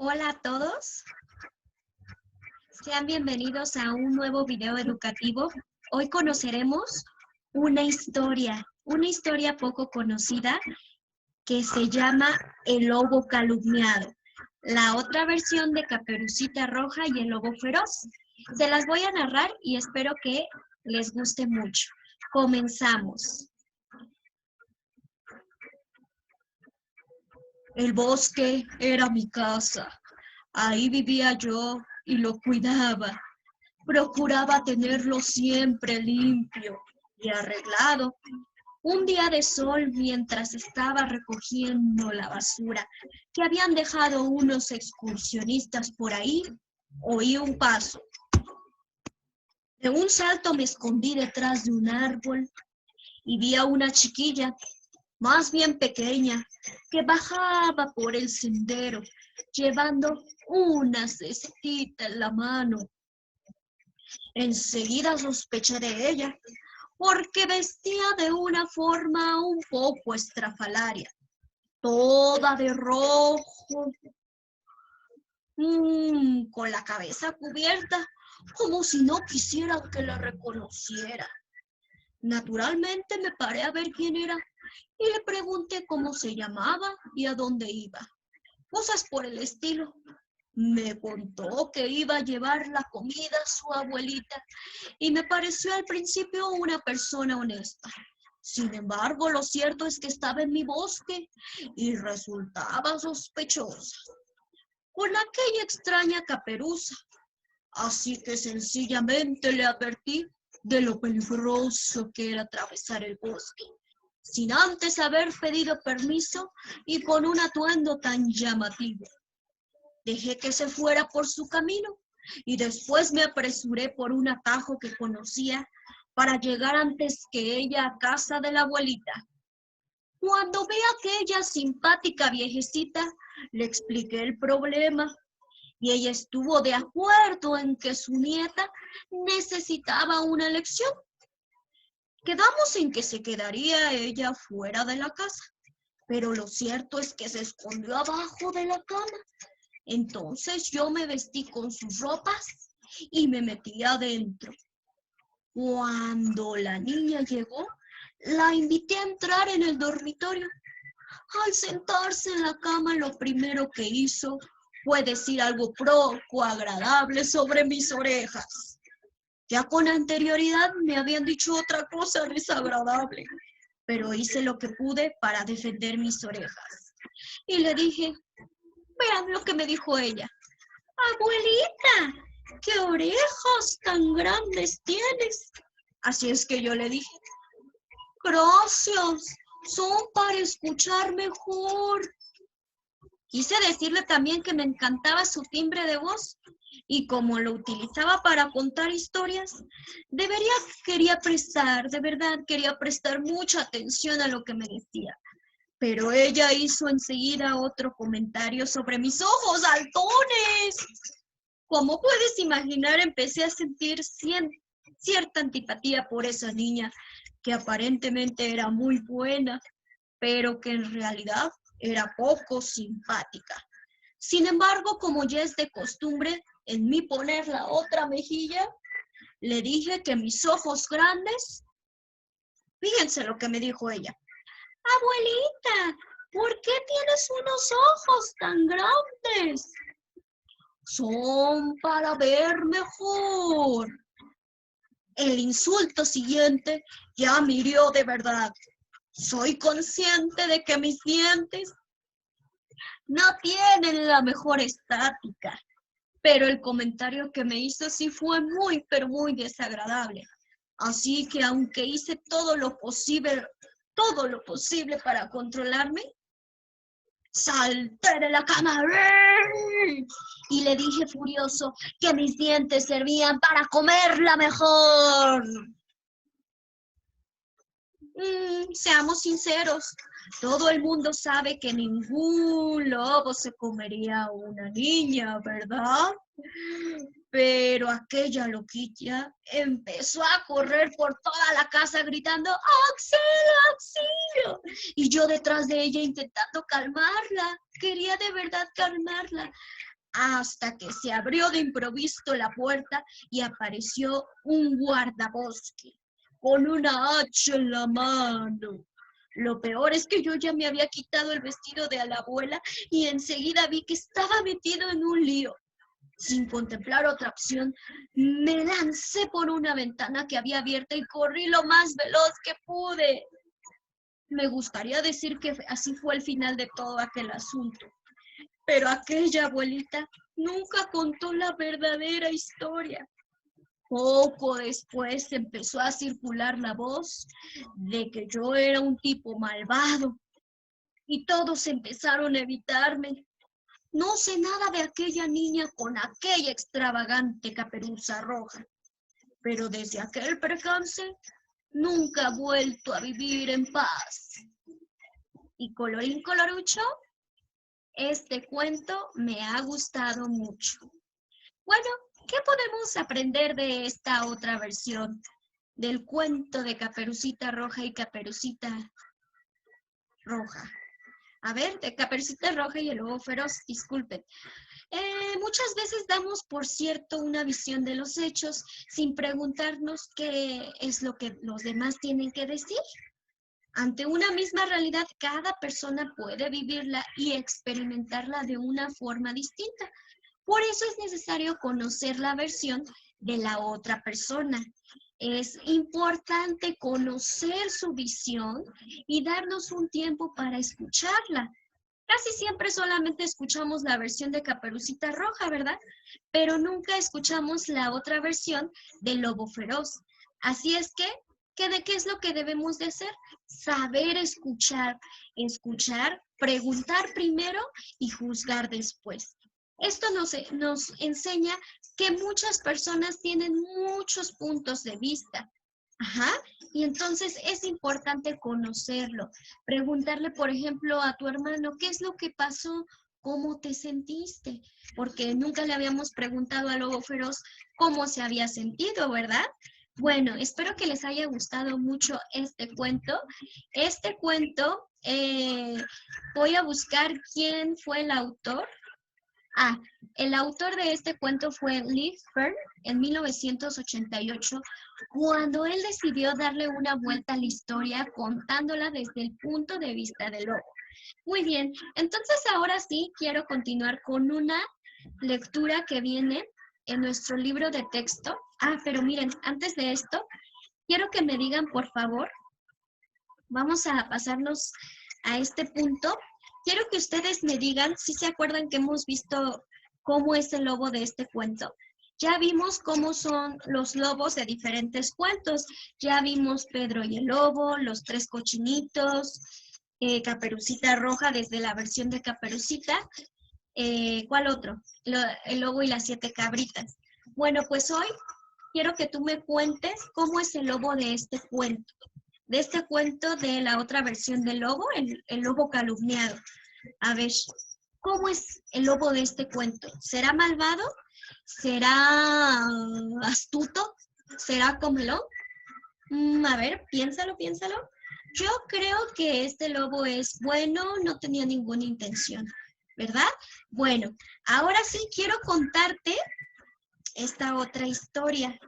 Hola a todos, sean bienvenidos a un nuevo video educativo. Hoy conoceremos una historia poco conocida que se llama El lobo calumniado, la otra versión de Caperucita Roja y el lobo feroz. Se las voy a narrar y espero que les guste mucho. Comenzamos. El bosque era mi casa. Ahí vivía yo y lo cuidaba. Procuraba tenerlo siempre limpio y arreglado. Un día de sol, mientras estaba recogiendo la basura que habían dejado unos excursionistas por ahí, oí un paso. De un salto me escondí detrás de un árbol y vi a una chiquilla, más bien pequeña, que bajaba por el sendero, llevando una cestita en la mano. Enseguida sospeché de ella, porque vestía de una forma un poco estrafalaria, toda de rojo, con la cabeza cubierta, como si no quisiera que la reconociera. Naturalmente me paré a ver quién era y le pregunté cómo se llamaba y a dónde iba. Cosas por el estilo. Me contó que iba a llevar la comida a su abuelita y me pareció al principio una persona honesta. Sin embargo, lo cierto es que estaba en mi bosque y resultaba sospechosa con aquella extraña caperuza. Así que sencillamente le advertí de lo peligroso que era atravesar el bosque, sin antes haber pedido permiso y con un atuendo tan llamativo. Dejé que se fuera por su camino y después me apresuré por un atajo que conocía para llegar antes que ella a casa de la abuelita. Cuando vi a aquella simpática viejecita, le expliqué el problema y ella estuvo de acuerdo en que su nieta necesitaba una lección. Quedamos en que se quedaría ella fuera de la casa, pero lo cierto es que se escondió abajo de la cama. Entonces yo me vestí con sus ropas y me metí adentro. Cuando la niña llegó, la invité a entrar en el dormitorio. Al sentarse en la cama, lo primero que hizo fue decir algo poco agradable sobre mis orejas. Ya con anterioridad me habían dicho otra cosa desagradable, pero hice lo que pude para defender mis orejas. Y le dije, vean lo que me dijo ella. Abuelita, ¿qué orejas tan grandes tienes? Así es que yo le dije, gracias, son para escuchar mejor. Quise decirle también que me encantaba su timbre de voz y como lo utilizaba para contar historias, de verdad quería prestar mucha atención a lo que me decía. Pero ella hizo enseguida otro comentario sobre mis ojos saltones. Como puedes imaginar, empecé a sentir cierta antipatía por esa niña, que aparentemente era muy buena, pero que en realidad era poco simpática. Sin embargo, como ya es de costumbre en mí poner la otra mejilla, le dije que mis ojos grandes, fíjense lo que me dijo ella. Abuelita, ¿por qué tienes unos ojos tan grandes? Son para ver mejor. El insulto siguiente ya me hirió de verdad. Soy consciente de que mis dientes no tienen la mejor estática, pero el comentario que me hizo sí fue muy, pero muy desagradable. Así que aunque hice todo lo posible para controlarme, salté de la cama y le dije furioso que mis dientes servían para comerla mejor. Seamos sinceros, todo el mundo sabe que ningún lobo se comería a una niña, ¿verdad? Pero aquella loquilla empezó a correr por toda la casa gritando ¡auxilio, auxilio! Y yo detrás de ella intentando calmarla. Quería de verdad calmarla. hasta que se abrió de improviso la puerta y apareció un guardabosque con una hacha en la mano. Lo peor es que yo ya me había quitado el vestido de la abuela y enseguida vi que estaba metido en un lío. Sin contemplar otra opción, me lancé por una ventana que había abierta y corrí lo más veloz que pude. Me gustaría decir que así fue el final de todo aquel asunto, pero aquella abuelita nunca contó la verdadera historia. Poco después empezó a circular la voz de que yo era un tipo malvado y todos empezaron a evitarme. No sé nada de aquella niña con aquella extravagante caperuza roja, pero desde aquel percance nunca he vuelto a vivir en paz. Y colorín colorucho, este cuento me ha gustado mucho. Bueno, ¿qué podemos aprender de esta otra versión del cuento de Caperucita Roja y Caperucita Roja? A ver, de Caperucita Roja y el Lobo Feroz, disculpen. Muchas veces damos por cierto una visión de los hechos sin preguntarnos qué es lo que los demás tienen que decir. Ante una misma realidad, cada persona puede vivirla y experimentarla de una forma distinta. Por eso es necesario conocer la versión de la otra persona. Es importante conocer su visión y darnos un tiempo para escucharla. Casi siempre solamente escuchamos la versión de Caperucita Roja, ¿verdad? Pero nunca escuchamos la otra versión del Lobo Feroz. Así es que, ¿de qué es lo que debemos de hacer? Saber escuchar, preguntar primero y juzgar después. Esto nos enseña que muchas personas tienen muchos puntos de vista. Ajá, y entonces es importante conocerlo. Preguntarle, por ejemplo, a tu hermano, ¿qué es lo que pasó? ¿Cómo te sentiste? Porque nunca le habíamos preguntado al Lobo Feroz cómo se había sentido, ¿verdad? Bueno, espero que les haya gustado mucho este cuento. Este cuento, voy a buscar quién fue el autor. El autor de este cuento fue Lee Fern en 1988, cuando él decidió darle una vuelta a la historia contándola desde el punto de vista del lobo. Muy bien, entonces ahora sí quiero continuar con una lectura que viene en nuestro libro de texto. Pero miren, antes de esto, quiero que me digan, por favor, vamos a pasarnos a este punto. Quiero que ustedes me digan si se acuerdan que hemos visto cómo es el lobo de este cuento. Ya vimos cómo son los lobos de diferentes cuentos. Ya vimos Pedro y el Lobo, Los Tres Cochinitos, Caperucita Roja desde la versión de Caperucita. ¿Cuál otro? El Lobo y las Siete Cabritas. Bueno, pues hoy quiero que tú me cuentes cómo es el lobo de este cuento. De este cuento de la otra versión del lobo, el lobo calumniado. A ver, ¿cómo es el lobo de este cuento? ¿Será malvado? ¿Será astuto? ¿Será comelón? A ver, piénsalo. Yo creo que este lobo es bueno, no tenía ninguna intención, ¿verdad? Bueno, ahora sí quiero contarte esta otra historia.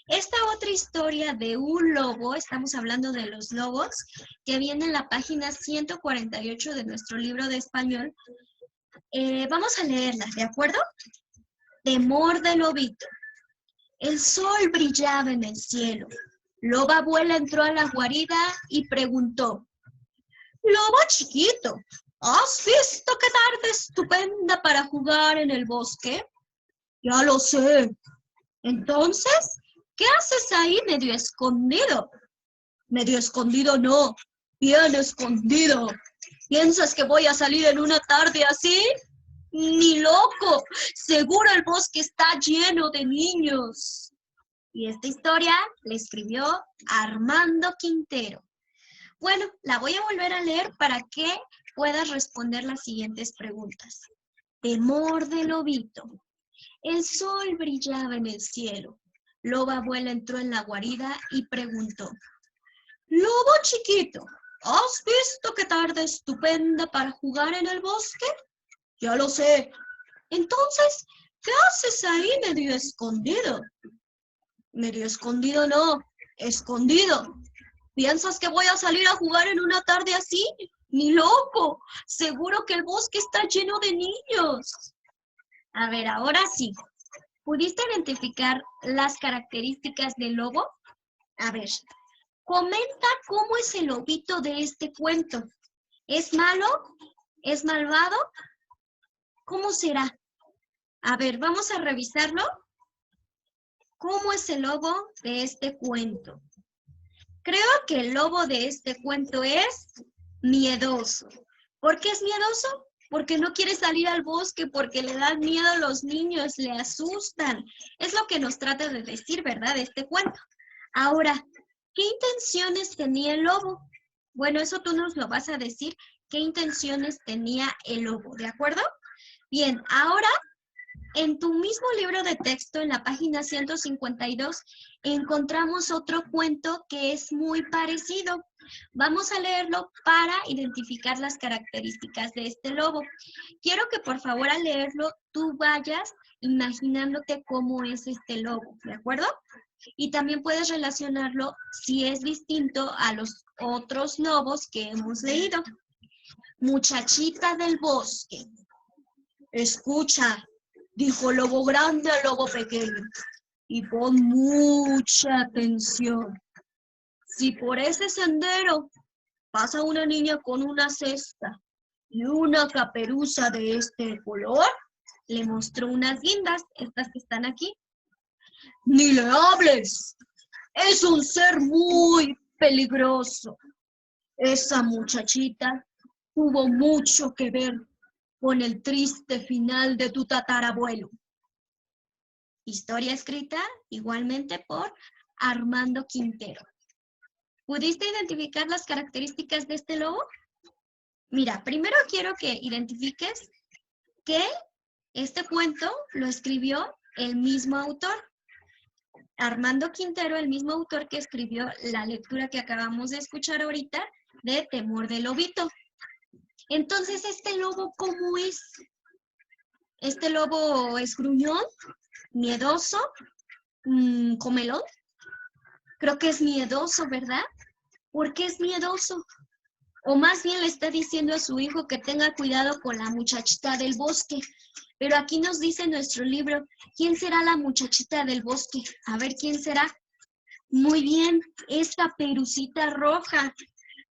Esta otra historia de un lobo, estamos hablando de los lobos, que viene en la página 148 de nuestro libro de español. Vamos a leerla, ¿de acuerdo? Temor de lobito. El sol brillaba en el cielo. Loba abuela entró a la guarida y preguntó: Lobo chiquito, ¿has visto qué tarde estupenda para jugar en el bosque? Ya lo sé. Entonces, ¿qué haces ahí medio escondido? Medio escondido no, bien escondido. ¿Piensas que voy a salir en una tarde así? Ni loco, seguro el bosque está lleno de niños. Y esta historia la escribió Armando Quintero. Bueno, la voy a volver a leer para que puedas responder las siguientes preguntas. Temor de lobito. El sol brillaba en el cielo. Loba abuela entró en la guarida y preguntó: Lobo chiquito, ¿has visto qué tarde estupenda para jugar en el bosque? Ya lo sé. Entonces, ¿qué haces ahí medio escondido? Medio escondido no, escondido. ¿Piensas que voy a salir a jugar en una tarde así? ¡Ni loco! Seguro que el bosque está lleno de niños. A ver, ahora sí. ¿Pudiste identificar las características del lobo? A ver, comenta cómo es el lobito de este cuento. ¿Es malo? ¿Es malvado? ¿Cómo será? A ver, vamos a revisarlo. ¿Cómo es el lobo de este cuento? Creo que el lobo de este cuento es miedoso. ¿Por qué es miedoso? Porque no quiere salir al bosque, porque le dan miedo a los niños, le asustan. Es lo que nos trata de decir, ¿verdad? Este cuento. Ahora, ¿qué intenciones tenía el lobo? Bueno, eso tú nos lo vas a decir. ¿Qué intenciones tenía el lobo? ¿De acuerdo? Bien, ahora en tu mismo libro de texto, en la página 152, encontramos otro cuento que es muy parecido. Vamos a leerlo para identificar las características de este lobo. Quiero que por favor al leerlo tú vayas imaginándote cómo es este lobo, ¿de acuerdo? Y también puedes relacionarlo si es distinto a los otros lobos que hemos leído. Muchachita del bosque, escucha, dijo lobo grande al lobo pequeño, y pon mucha atención. Si por ese sendero pasa una niña con una cesta y una caperuza de este color, le mostró unas guindas, estas que están aquí. Ni le hables, es un ser muy peligroso. Esa muchachita tuvo mucho que ver con el triste final de tu tatarabuelo. Historia escrita igualmente por Armando Quintero. ¿Pudiste identificar las características de este lobo? Mira, primero quiero que identifiques que este cuento lo escribió el mismo autor. Armando Quintero, el mismo autor que escribió la lectura que acabamos de escuchar ahorita de Temor del Lobito. Entonces, ¿este lobo cómo es? ¿Este lobo es gruñón, miedoso, comelón? Creo que es miedoso, ¿verdad? ¿Por qué es miedoso? O más bien le está diciendo a su hijo que tenga cuidado con la muchachita del bosque. Pero aquí nos dice nuestro libro, ¿quién será la muchachita del bosque? A ver, ¿quién será? Muy bien, es Caperucita Roja.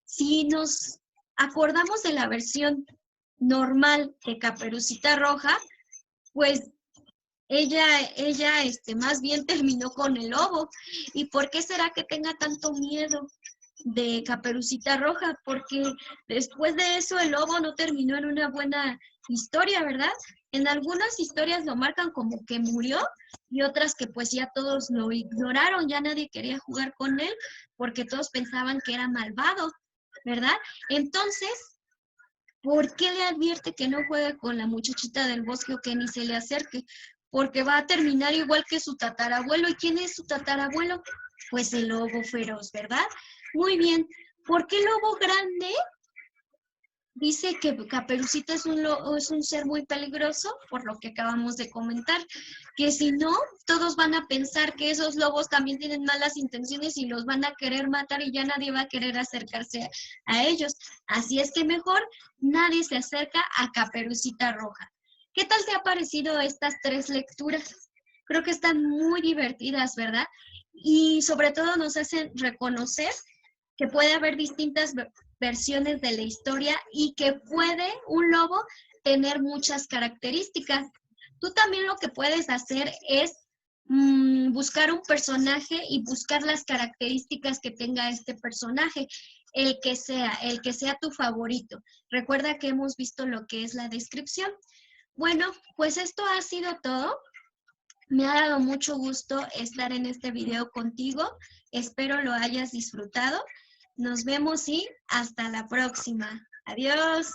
Si nos acordamos de la versión normal de Caperucita Roja, pues ella más bien terminó con el lobo. ¿Y por qué será que tenga tanto miedo de Caperucita Roja? Porque después de eso el lobo no terminó en una buena historia, ¿verdad? En algunas historias lo marcan como que murió y otras que pues ya todos lo ignoraron, ya nadie quería jugar con él porque todos pensaban que era malvado, ¿verdad? Entonces, ¿por qué le advierte que no juegue con la muchachita del bosque o que ni se le acerque? Porque va a terminar igual que su tatarabuelo. ¿Y quién es su tatarabuelo? Pues el lobo feroz, ¿verdad? Muy bien. ¿Por qué el lobo grande dice que Caperucita es un ser muy peligroso? Por lo que acabamos de comentar. Que si no, todos van a pensar que esos lobos también tienen malas intenciones y los van a querer matar y ya nadie va a querer acercarse a ellos. Así es que mejor nadie se acerca a Caperucita Roja. ¿Qué tal te ha parecido estas 3 lecturas? Creo que están muy divertidas, ¿verdad? Y sobre todo nos hacen reconocer que puede haber distintas versiones de la historia y que puede un lobo tener muchas características. Tú también lo que puedes hacer es buscar un personaje y buscar las características que tenga este personaje, el que sea tu favorito. Recuerda que hemos visto lo que es la descripción. Bueno, pues esto ha sido todo. Me ha dado mucho gusto estar en este video contigo. Espero lo hayas disfrutado. Nos vemos y hasta la próxima. Adiós.